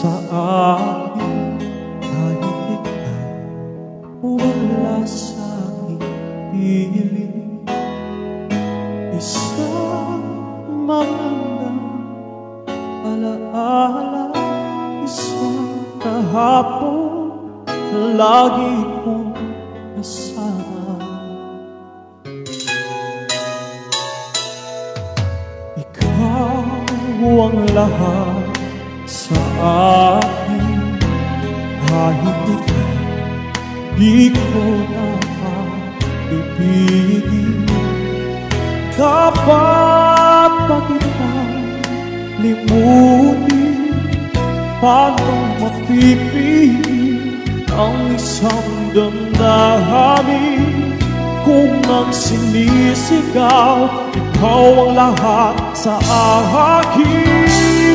sa akin kahit ika'y wala sa aking piling. Isang magandang alaala, isang kahapon lagi kong kasama. Ikaw ang lahat sa akin, kahit ikaw di ko nakapipigil. Dapat ba kitang limutin? Paano mapipigil ang isang damdamin kung ang sinisigaw ikaw ang lahat sa akin?